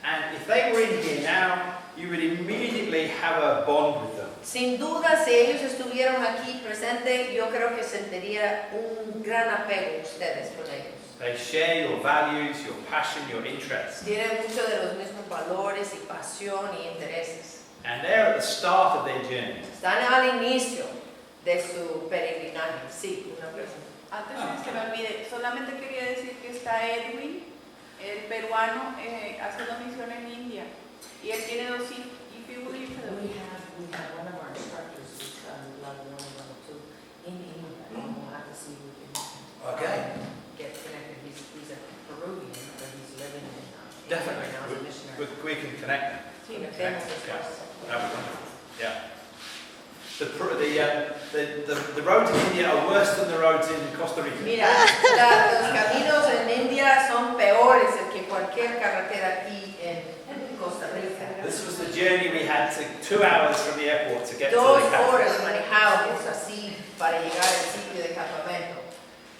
And if they were in here now, you would immediately have a bond with them. Sin duda, si ellos estuvieran aquí presentes, yo creo que sentiría un gran apego ustedes con ellos. They share your values, your passion, your interests. Tienen muchos de los mismos valores y pasión y intereses. And they're at the start of their journey. Están al inicio de su peregrinaje. Sí, una pregunta. Antes de que se me olvide, solamente quería decir que está Edwin, el peruano, haciendo misión en India. Y él tiene 2 hijos. We have one of our instructors who's level 1 and level 2 in England. We'll have to see if we can Okay. get connected. He's a Peruvian, but he's living in England Definitely. right now as a missionary. We can connect them. Conectemos Yeah. después. That would be wonderful. Yeah. The roads in India are worse than the roads in Costa Rica. Mira, los caminos en India son peores que cualquier carretera aquí en Costa Rica. This was the journey we had to 2 hours from the airport to get to 2 the camp. horas manejábamos así para llegar al sitio de campamento.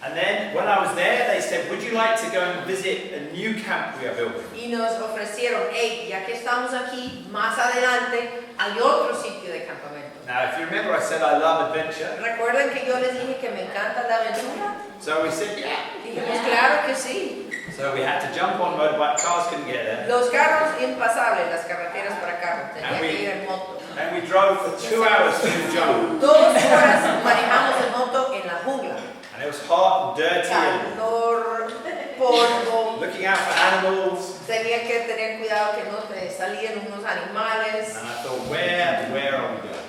And then when I was there, they said, would you like to go and visit a new camp we are building? Y nos ofrecieron, hey, ya que estamos aquí, más adelante hay otro sitio de campamento. Now, if you remember, I said I love adventure. ¿Recuerdan que yo les dije que me encanta la aventura? So we said, yeah. Dijimos, claro que sí. So we had to jump on motorbike, cars couldn't get there. Los carros impasables, las carreteras para carros, tenía que ir en moto. And we drove for 2 hours through the jungle. 2 horas manejamos en moto en la jungla. And it was hot, dirty, and Calor, polvo. looking out for animals. Tenía que tener cuidado que no te salían unos animales. And I thought, where are we going?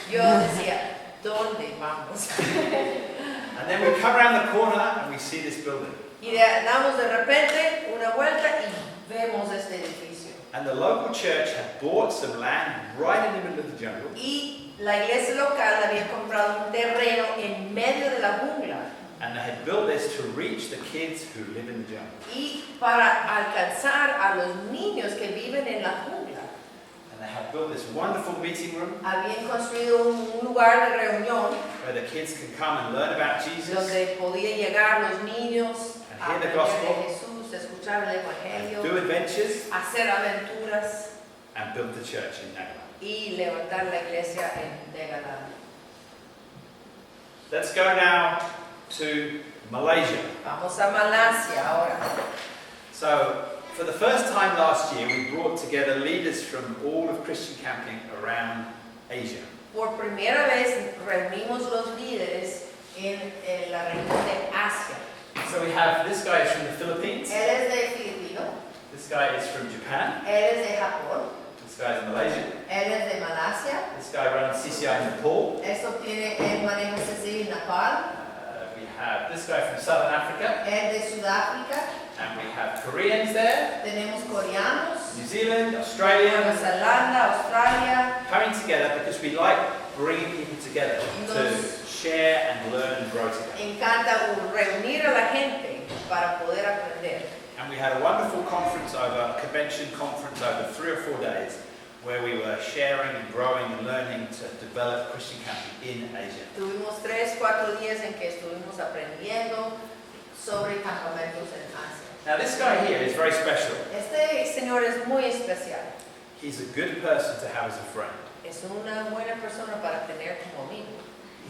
Yo decía, ¿dónde vamos? And then we come around the corner and we see this building. Y damos de repente una vuelta y vemos este edificio. And the local church had bought some land right in the middle of the jungle. Y la iglesia local había comprado un terreno en medio de la jungla. And they had built this to reach the kids who live in the jungle. Y para alcanzar a los niños que viven en la jungla. And they had built this wonderful meeting room Habían construido un lugar de reunión where the kids can come and learn about Jesus, donde podían llegar los niños And a hear the aprender gospel. de Jesús, escuchar el and evangelio, do adventures, hacer aventuras and build the church in Nagala. y levantar la iglesia en Degalán. Let's go now to Malaysia. Vamos a Malasia ahora. So, for the first time last year, we brought together leaders from all of Christian camping around Asia. Por primera vez reunimos los líderes en la región de Asia. So we have, this guy is from the Philippines, Él es de Filipino, this guy is from Japan, él es de Japón, this guy is Malaysian, él es de Malasia, this guy runs CCI in Nepal, él maneja CCI en Nepal, we have this guy from Southern Africa, él de Sudáfrica, and we have Koreans there, tenemos coreanos, New Zealand, Nueva Australia, Zelanda, Australia. coming together because we like bringing people together to share and learn and grow together. Encanta reunir a la gente para poder aprender. And we had a wonderful conference over, a convention conference over 3 or 4 days where we were sharing and growing and learning to develop Christian camping in Asia. Tuvimos 3-4 días en que estuvimos aprendiendo sobre campamentos en Asia. Now this guy here is very special. Este señor es muy especial. He's a good person to have as a friend. Es una buena persona para tener como amigo.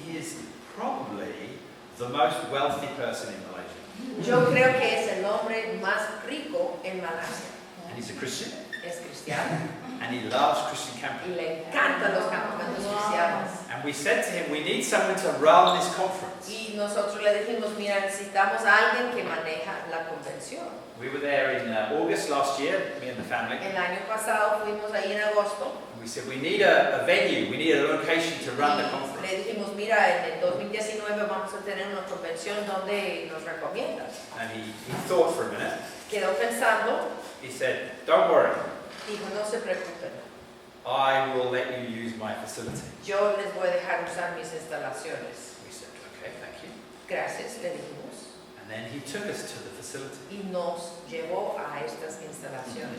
He is probably the most wealthy person in Malaysia. Yo creo que es el hombre más rico en Malasia. And he's a Christian, Es cristiano and he loves Christian y camping. le encantan los campamentos cristianos. And we said to him, we need someone to run this conference. Y nosotros le dijimos, mira, necesitamos a alguien que maneja la convención. We were there in August last year, me and the family. El año pasado fuimos ahí en agosto. We said, we need a venue, we need a location to run the Y conference. le dijimos, mira, en el 2019 vamos a tener una convención donde nos recomiendas. And he thought for a minute. Quedó pensando, He said, don't worry, dijo, no se preocupen, I will let you use my facility. yo les voy a dejar usar mis instalaciones. We said, okay, thank you. Gracias, le dijimos. And then he took us to the facility. Y nos llevó a estas instalaciones.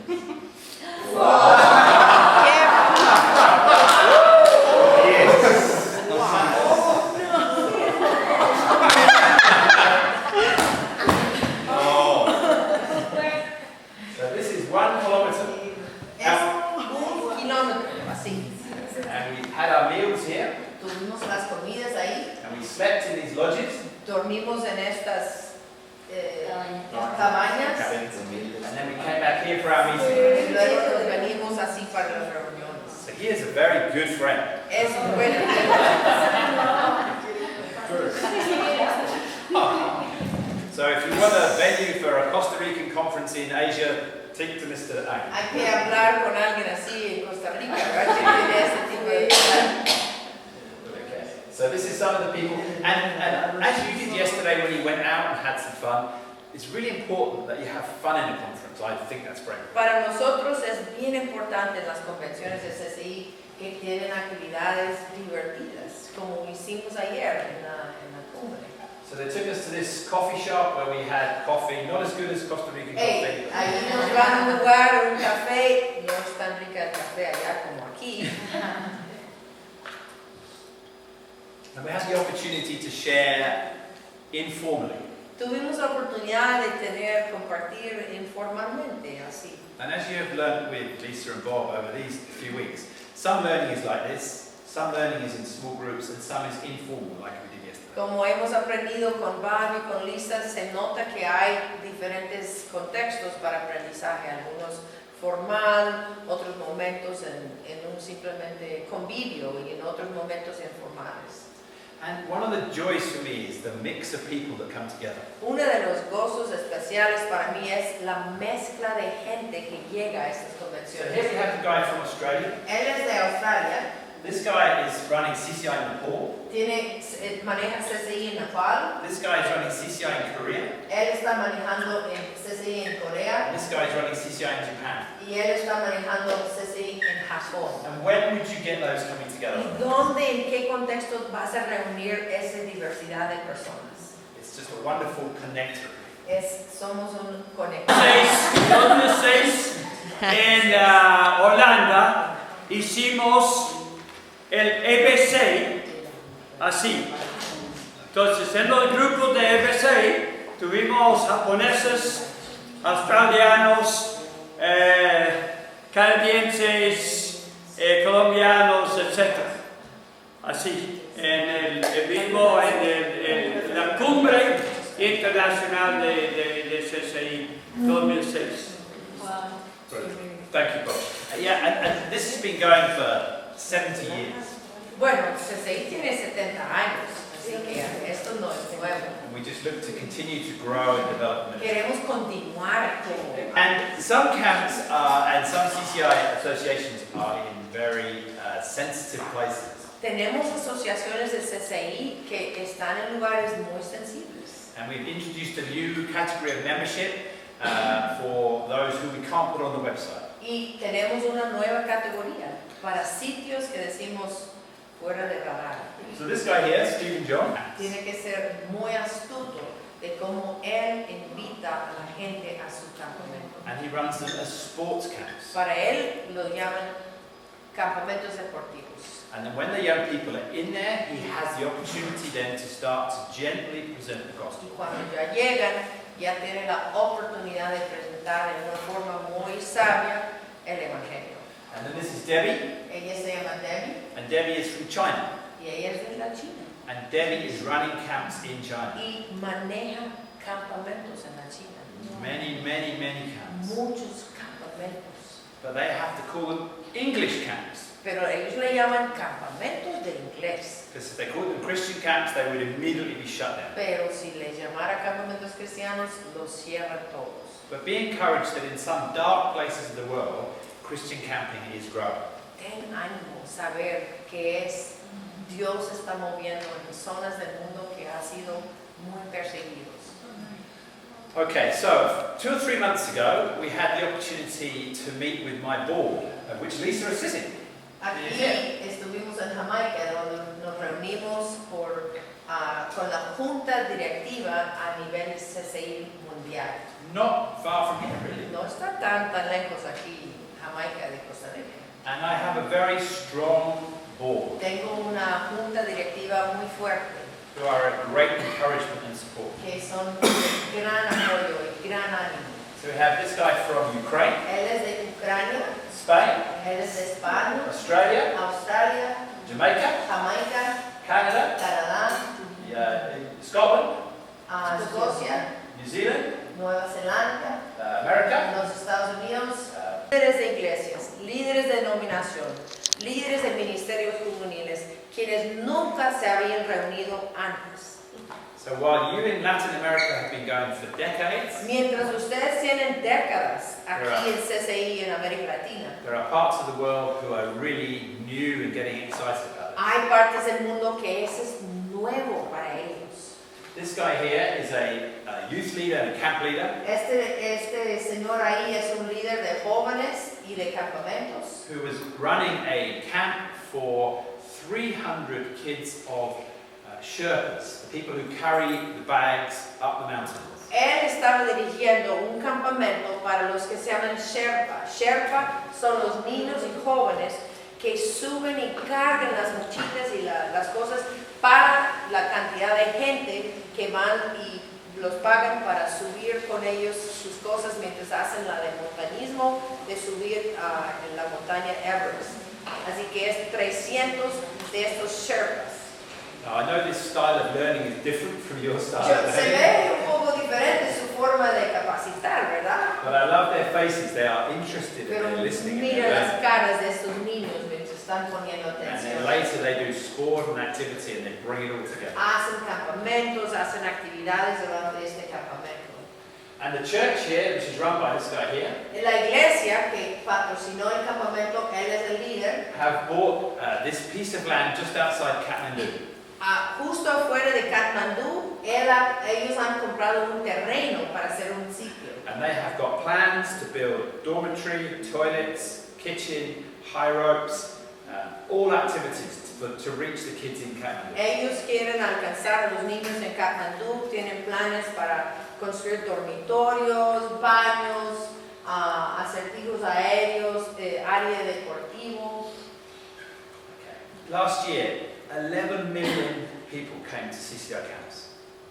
So this is 1 kilometer. Es 1 kilómetro, así. And we had our meals here. Tuvimos las comidas ahí, And we slept in these lodges. dormimos en estas cabañas. And then we came back here for our meeting. Y luego nos venimos así para las reuniones. So he is a very good friend. Es un buen So if you want a venue for a Costa Rican conference in Asia, take to Mr. Ang. Hay que hablar con alguien así en Costa Rica, ¿verdad? Que tiene ese tipo de cosas. Okay. So this is some of the people, and as you did yesterday when you went out and had some fun, it's really important that you have fun in a conference. I think that's great. Para nosotros es bien importante en las convenciones de CCI que tienen actividades divertidas. como hicimos ayer en la cumbre. So they took us to this coffee shop where we had coffee, not as good as Costa Rican coffee. Ahí nos llevan a un lugar, un café, no es tan rica el café allá como aquí. And we had the opportunity to share informally. Tuvimos la oportunidad de compartir informalmente, así. And as you have learned with Lisa and Bob over these few weeks, some learning is like this, some learning is in small groups, and some is informal, like we did yesterday. Como hemos aprendido con Bob y con Lisa, se nota que hay diferentes contextos para aprendizaje, algunos formal, otros momentos en un simplemente convivio y en otros momentos informales. And one of the joys for me is the mix of people that come together. Uno de los gozos especiales para mí es la mezcla de gente que llega a estas So convenciones. here we have the guy from Australia. Él es de Australia, This guy is running CCI in Nepal. maneja CCI en Nepal, This guy is running CCI in Korea. él está manejando CCI en Corea And this guy is running CCI in Japan. y él está manejando CCI en Japón. And when would you get those coming together? ¿Y dónde, en qué contexto vas a reunir esa diversidad de personas? It's just a wonderful connector. Somos un conector. 2006 en Holanda hicimos el EBC así. Entonces en el grupo de EBC tuvimos japoneses, australianos, canadienses, colombianos, etc. Así, en la cumbre internacional de CCI 2006. Brilliant. Thank you, Bob. Yeah, and this has been going for 70 years. Bueno, CCI tiene 70 años, así que esto no es nuevo. And we just look to continue to grow and develop. Queremos continuar como... And some camps and some CCI associations are in very sensitive places. Tenemos asociaciones de CCI que están en lugares muy sensibles. And we've introduced a new category of membership for those who we can't put on the website. Y tenemos una nueva categoría para sitios que decimos fuera de radar. So this guy here, Stephen John, Tiene que ser muy astuto de cómo él invita a la gente a su campamento. and he runs them as sports camps. Para él lo llaman campamentos deportivos. And then when the young people are in there, he has the opportunity then to start to gently present the gospel. Y cuando ya llegan, ya tienen la oportunidad de presentar en una forma muy sabia el Evangelio. And then this is Debbie, Ella se llama Debbie and Debbie is from China. y ella es de la China. And Debbie is running camps in China. Y maneja campamentos en la China. Many, many, many camps. Muchos campamentos. But they have to call them English camps. Pero ellos le llaman campamentos de inglés. Because if they called them Christian camps, they would immediately be shut down. Pero si les llamara campamentos cristianos, los cierran todos. But be encouraged that in some dark places of the world, Christian camping is growing. Ten ánimo saber que Dios está moviendo en zonas del mundo que han sido muy perseguidos. Okay, so 2 or 3 months ago, we had the opportunity to meet with my board, of which Lisa is sitting. Aquí estuvimos en Jamaica, donde nos reunimos con la junta directiva a nivel CCI mundial. Not far from here, really. No está tan lejos aquí, Jamaica de Costa Rica. And I have a very strong board Tengo una junta directiva muy fuerte, who are a great encouragement and support. que son de gran apoyo y gran ánimo. So we have this guy from Ukraine, Él es de Ucrania, Spain, él es de España, Australia, Australia, Jamaica, Jamaica, Canada, Canadá, Scotland, Escocia, New Zealand, Nueva Zelanda, America, los Estados Unidos. Líderes de iglesias, líderes de denominación, líderes de ministerios juveniles, quienes nunca se habían reunido antes. So while you in Latin America have been going for decades, Mientras ustedes tienen décadas Right. aquí en CCI en América Latina, there are parts of the world who are really new and getting excited about it. hay partes del mundo que eso es nuevo para ellos. This guy here is a youth leader and a camp leader Este señor ahí es un líder de jóvenes y de campamentos who was running a camp for 300 kids of Sherpas, the people who carry the bags up the mountains. Él estaba dirigiendo un campamento para los que se llaman Sherpa. Sherpa son los niños y jóvenes que suben y cargan las mochilas y las cosas para la cantidad de gente que van y los pagan para subir con ellos sus cosas mientras hacen la de montañismo, de subir en la montaña Everest. Así que es 300 de estos Sherpas. Now, I know this style of learning is different from your style of Se learning, ve un poco diferente su forma de capacitar, ¿verdad? but I love their faces. They are interested and Pero they're listening and mira they're las learning. caras de estos niños mientras están poniendo And then atención. later they do sport and activity and they bring it all together. Hacen campamentos, hacen actividades durante este campamento. And the church here, which is run by this guy here, En la iglesia que patrocinó el campamento, él es el líder, have bought this piece of land just outside Kathmandu. justo afuera de Katmandú, ellos han comprado un terreno para hacer un sitio. And they have got plans to build dormitory, toilets, kitchen, high ropes, all activities to reach the kids in Kathmandu. Ellos quieren alcanzar a los niños en Katmandú, tienen planes para construir dormitorios, baños, acertijos aéreos, área deportivo. Last year, 11 million people came to CCI camps.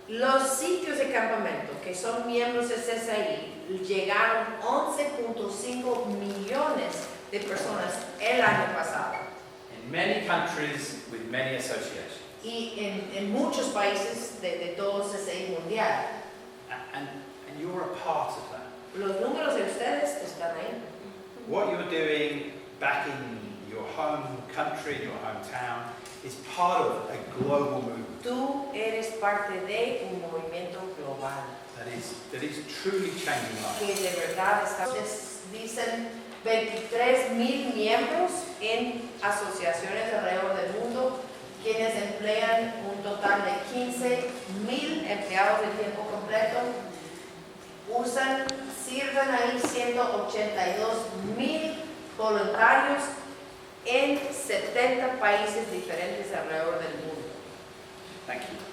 Los sitios de campamento que son miembros de CCI llegaron 11.5 millones de personas el año pasado. In many countries with many associations. Y en muchos países de todo CCI mundial. And you're a part of that. Los números de ustedes están ahí. What you're doing back in your home country, in your hometown, is part of a global movement. Tú eres parte de un movimiento global That is truly changing lives. que de verdad está. Dicen 23,000 miembros en asociaciones alrededor del mundo, quienes emplean un total de 15,000 empleados de tiempo completo. Sirven ahí 182,000 voluntarios en 70 países diferentes alrededor del mundo. Thank you.